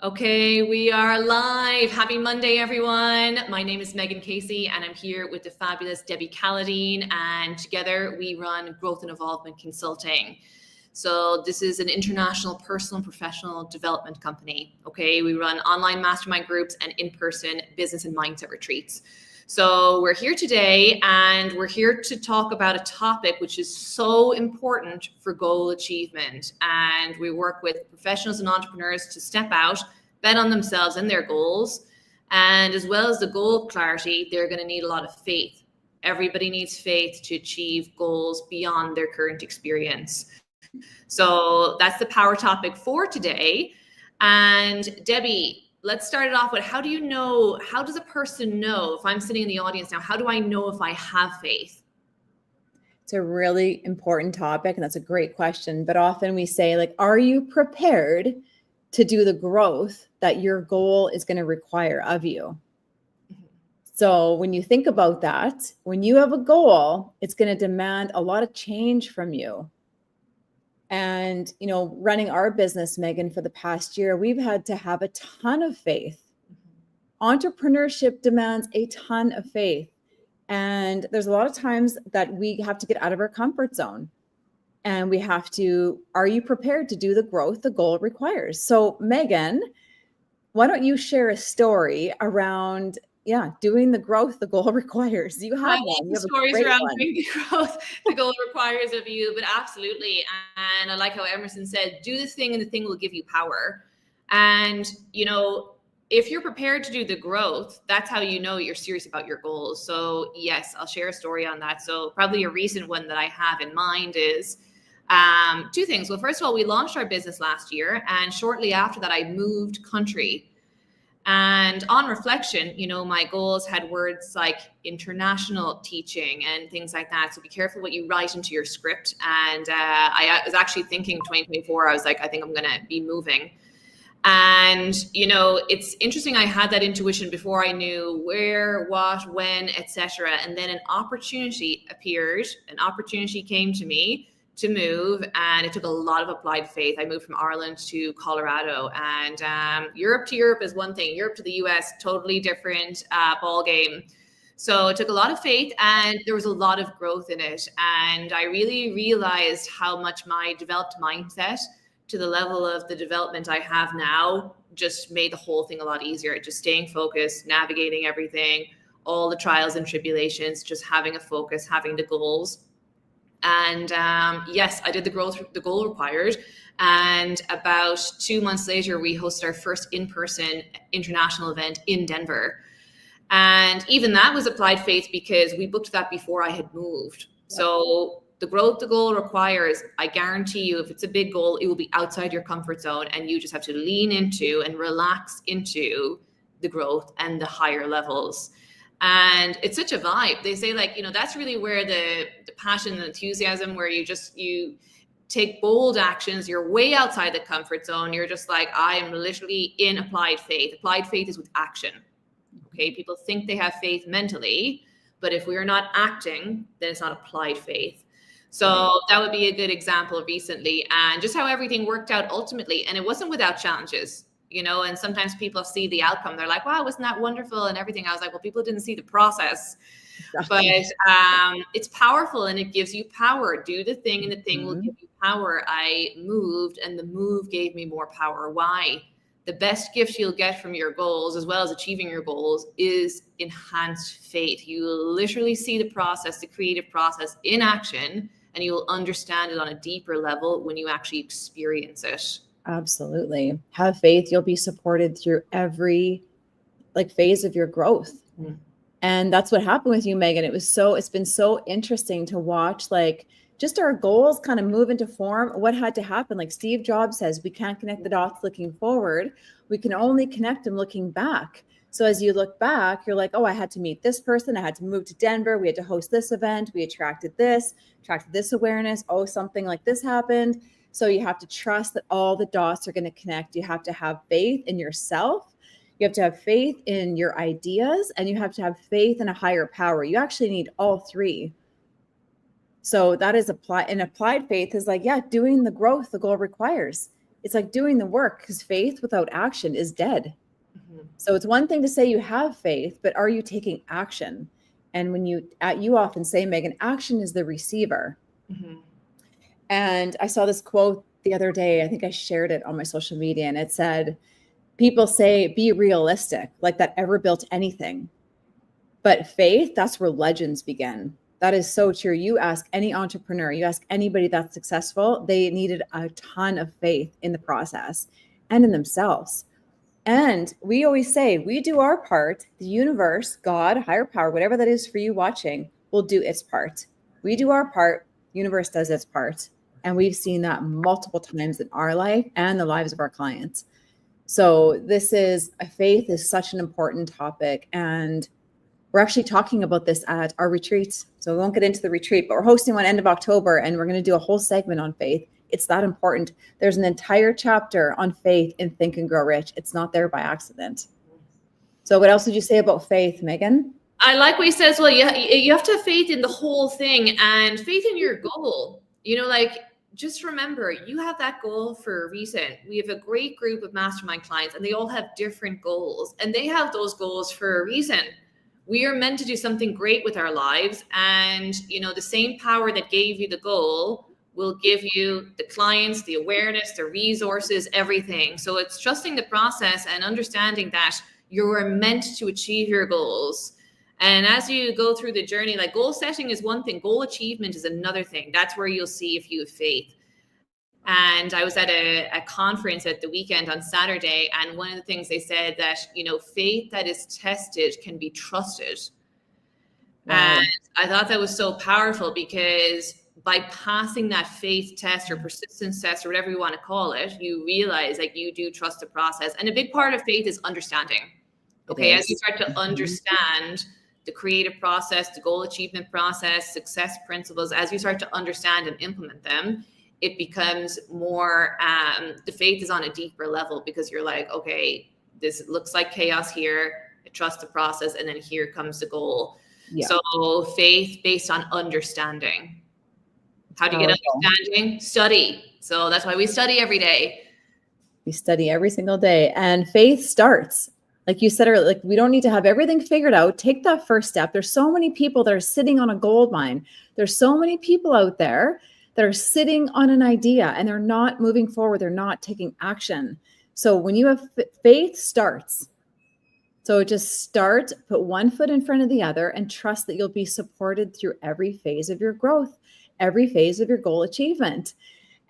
Okay, we are live. Happy Monday, everyone. My name is Megan Casey, and I'm here with the fabulous Debbie Calladine, and together we run Growth and Evolvement Consulting. So this is an international personal and professional development company. Okay, we run online mastermind groups and in-person business and mindset retreats. So we're here today, and we're here to talk about a topic which is so important for goal achievement. And we work with professionals and entrepreneurs to step out, bet on themselves and their goals. And as well as the goal clarity, they're going to need a lot of faith. Everybody needs faith to achieve goals beyond their current experience. So that's the power topic for today. And Debbie, let's start it off with, how does a person know, if I'm sitting in the audience now, how do I know if I have faith? It's a really important topic, and that's a great question. But often we say, like, are you prepared to do the growth that your goal is going to require of you? So when you think about that, when you have a goal, it's going to demand a lot of change from you. And, running our business, Megan, for the past year, we've had to have a ton of faith. Entrepreneurship demands a ton of faith. And there's a lot of times that we have to get out of our comfort zone. And we have to, are you prepared to do the growth the goal requires? So, Megan, why don't you share a story around doing the growth the goal requires? You have one. You have stories around doing the growth the goal requires of you, but absolutely. And I like how Emerson said, do this thing and the thing will give you power. And, if you're prepared to do the growth, that's how you know you're serious about your goals. So yes, I'll share a story on that. So probably a recent one that I have in mind is two things. Well, first of all, we launched our business last year, and shortly after that, I moved country. And on reflection, my goals had words like international teaching and things like that. So be careful what you write into your script. And I was actually thinking 2024, I was like, I think I'm going to be moving. And, it's interesting. I had that intuition before I knew where, what, when, etc. And then an opportunity appeared. An opportunity came to me to move, and it took a lot of applied faith. I moved from Ireland to Colorado, and Europe to Europe is one thing. Europe to the US, totally different ball game. So it took a lot of faith, and there was a lot of growth in it. And I really realized how much my developed mindset to the level of the development I have now just made the whole thing a lot easier. Just staying focused, navigating everything, all the trials and tribulations, just having a focus, having the goals. And yes, I did the growth the goal required. And about 2 months later, we hosted our first in-person international event in Denver. And even that was applied faith because we booked that before I had moved. So the growth the goal requires, I guarantee you, if it's a big goal, it will be outside your comfort zone, and you just have to lean into and relax into the growth and the higher levels. And it's such a vibe. They say, like, that's really where the passion and enthusiasm, where you take bold actions, you're way outside the comfort zone. You're just like, I am literally in applied faith. Applied faith is with action. Okay. People think they have faith mentally, but if we are not acting, then it's not applied faith. So that would be a good example recently, and just how everything worked out ultimately. And it wasn't without challenges. And sometimes people see the outcome. They're like, wow, wasn't that wonderful and everything. I was like, well, people didn't see the process. Exactly. But it's powerful, and it gives you power. Do the thing and the thing will give you power. I moved, and the move gave me more power. Why? The best gift you'll get from your goals, as well as achieving your goals, is enhanced faith. You will literally see the process, the creative process in action, and you will understand it on a deeper level when you actually experience it. Absolutely. Have faith. You'll be supported through every phase of your growth. And that's what happened with you, Megan. It's been so interesting to watch, just our goals kind of move into form. What had to happen? Like Steve Jobs says, we can't connect the dots looking forward. We can only connect them looking back. So as you look back, you're like, oh, I had to meet this person. I had to move to Denver. We had to host this event. We attracted this awareness. Oh, something like this happened. So you have to trust that all the dots are going to connect. You have to have faith in yourself. You have to have faith in your ideas, and you have to have faith in a higher power. You actually need all three. So that is applied faith is doing the growth the goal requires. it's like doing the work, because faith without action is dead. Mhm. So it's one thing to say you have faith, but are you taking action? And when you often say, Megan, action is the receiver. Mhm. And I saw this quote the other day. I think I shared it on my social media, and it said, people say, be realistic, like that ever built anything. But faith, that's where legends begin. That is so true. You ask any entrepreneur, you ask anybody that's successful, they needed a ton of faith in the process and in themselves. And we always say, we do our part. The universe, God, higher power, whatever that is for you watching, will do its part. We do our part, universe does its part. And we've seen that multiple times in our life and the lives of our clients. So faith is such an important topic. And we're actually talking about this at our retreat. So we won't get into the retreat, but we're hosting one end of October, and we're going to do a whole segment on faith. It's that important. There's an entire chapter on faith in Think and Grow Rich. It's not there by accident. So what else did you say about faith, Megan? I like what you said as well. You have to have faith in the whole thing and faith in your goal. Like, just remember, you have that goal for a reason. We have a great group of mastermind clients, and they all have different goals, and they have those goals for a reason. We are meant to do something great with our lives, and the same power that gave you the goal will give you the clients, the awareness, the resources, everything. So it's trusting the process and understanding that you're meant to achieve your goals. And as you go through the journey, like, goal setting is one thing, goal achievement is another thing. That's where you'll see if you have faith. And I was at a conference at the weekend on Saturday, and one of the things they said that, faith that is tested can be trusted. Wow. And I thought that was so powerful, because by passing that faith test or persistence test or whatever you want to call it, you realize like you do trust the process. And a big part of faith is understanding. Okay, as you start to understand the creative process, the goal achievement process, success principles, as you start to understand and implement them, it becomes more, the faith is on a deeper level, because you're like, okay, this looks like chaos here. I trust the process. And then here comes the goal. Yeah. So faith based on understanding. How do you get understanding? Study. So that's why we study every day. We study every single day, and faith starts. Like you said earlier, like, we don't need to have everything figured out. Take that first step. There's so many people that are sitting on a gold mine. There's so many people out there that are sitting on an idea and they're not moving forward. They're not taking action. So when you have faith, starts. So just start, put one foot in front of the other, and trust that you'll be supported through every phase of your growth, every phase of your goal achievement.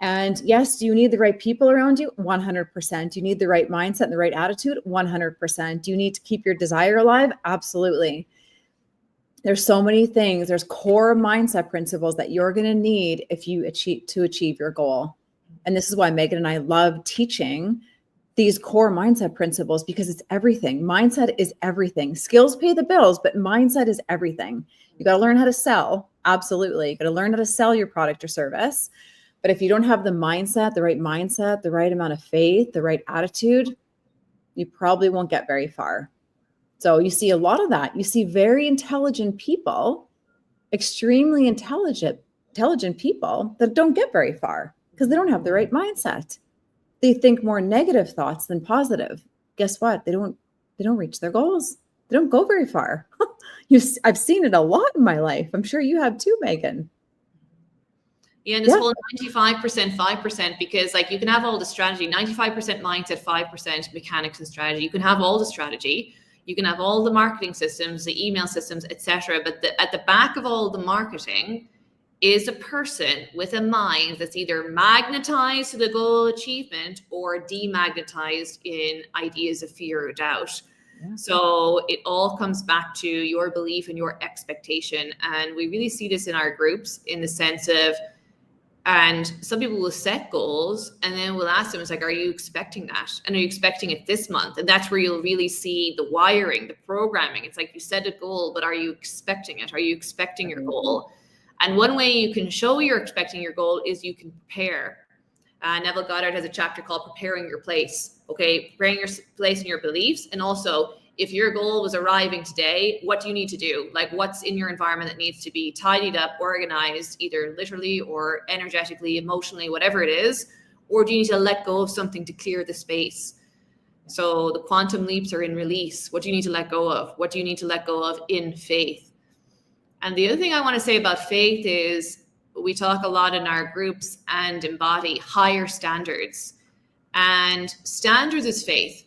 And yes, do you need the right people around you? 100%. Do you need the right mindset and the right attitude? 100%. Do you need to keep your desire alive? Absolutely. There's so many things. There's core mindset principles that you're going to need if you achieve your goal. And this is why Megan and I love teaching these core mindset principles, because it's everything. Mindset is everything. Skills pay the bills, but mindset is everything. You got to learn how to sell. Absolutely. You got to learn how to sell your product or service. But if you don't have the mindset, the right amount of faith, the right attitude, you probably won't get very far. So you see a lot of that. You see very intelligent people, extremely intelligent people that don't get very far because they don't have the right mindset. They think more negative thoughts than positive. Guess what? They don't reach their goals. They don't go very far. I've seen it a lot in my life. I'm sure you have too, Megan. Yeah, and this whole 95%, 5%, because like you can have all the strategy, 95% mindset, 5% mechanics and strategy. You can have all the strategy. You can have all the marketing systems, the email systems, etc. But at the back of all the marketing is a person with a mind that's either magnetized to the goal achievement or demagnetized in ideas of fear or doubt. Yeah. So it all comes back to your belief and your expectation. And we really see this in our groups in the sense of, and some people will set goals and then we'll ask them, it's like, are you expecting that? And are you expecting it this month? And that's where you'll really see the wiring, the programming. It's like you set a goal, but are you expecting it? Are you expecting your goal? And one way you can show you're expecting your goal is you can prepare. Neville Goddard has a chapter called Preparing Your Place. Okay, preparing your place and your beliefs. And also, if your goal was arriving today, what do you need to do? Like, what's in your environment that needs to be tidied up, organized, either literally or energetically, emotionally, whatever it is? Or do you need to let go of something to clear the space? So the quantum leaps are in release. What do you need to let go of? What do you need to let go of in faith? And the other thing I want to say about faith is we talk a lot in our groups and embody higher standards. And standards is faith,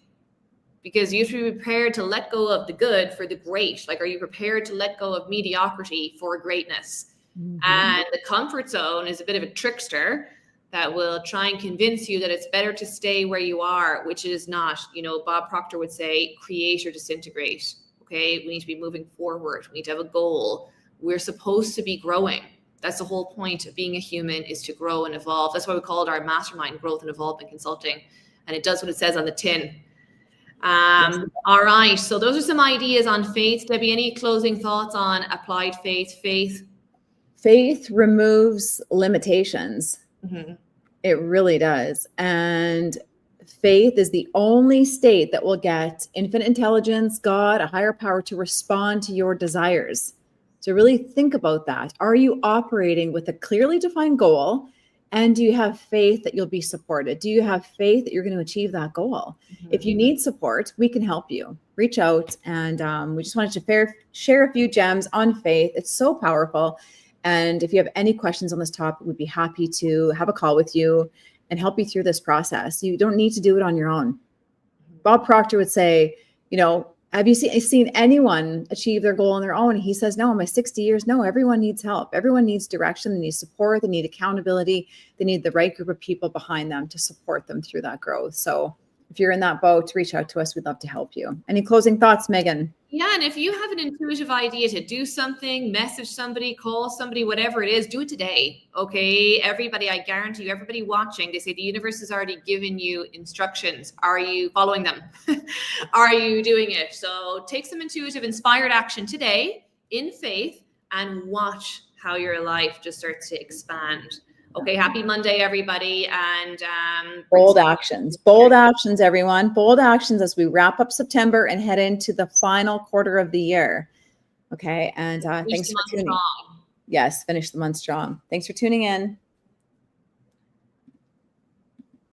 because you have to be prepared to let go of the good for the great. Like, are you prepared to let go of mediocrity for greatness? Mm-hmm. And the comfort zone is a bit of a trickster that will try and convince you that it's better to stay where you are, which is not. You know, Bob Proctor would say, create or disintegrate. Okay, we need to be moving forward. We need to have a goal. We're supposed to be growing. That's the whole point of being a human, is to grow and evolve. That's why we call it our mastermind, Growth and Evolvement Consulting. And it does what it says on the tin. Yes. All right. So those are some ideas on faith. Debbie, any closing thoughts on applied faith? Faith removes limitations. Mm-hmm. It really does. And faith is the only state that will get infinite intelligence, God, a higher power to respond to your desires. So really think about that. Are you operating with a clearly defined goal? And do you have faith that you'll be supported? Do you have faith that you're going to achieve that goal? Mm-hmm. If you need support, we can help you. Reach out. And we just wanted to share a few gems on faith. It's so powerful. And if you have any questions on this topic, we'd be happy to have a call with you and help you through this process. You don't need to do it on your own. Bob Proctor would say, you know, have you seen anyone achieve their goal on their own? He says, no, in my 60 years, no, everyone needs help. Everyone needs direction. They need support. They need accountability. They need the right group of people behind them to support them through that growth. So if you're in that boat, reach out to us. We'd love to help you. Any closing thoughts, Megan? Yeah, and if you have an intuitive idea to do something, message somebody, call somebody, whatever it is, do it today. Okay, everybody, I guarantee you, everybody watching, they say the universe has already given you instructions. Are you following them? Are you doing it? So take some intuitive, inspired action today in faith and watch how your life just starts to expand. Okay, happy Monday, everybody. And bold actions, everyone. Bold actions as we wrap up September and head into the final quarter of the year. Okay, and thanks for tuning in. Yes, finish the month strong. Thanks for tuning in.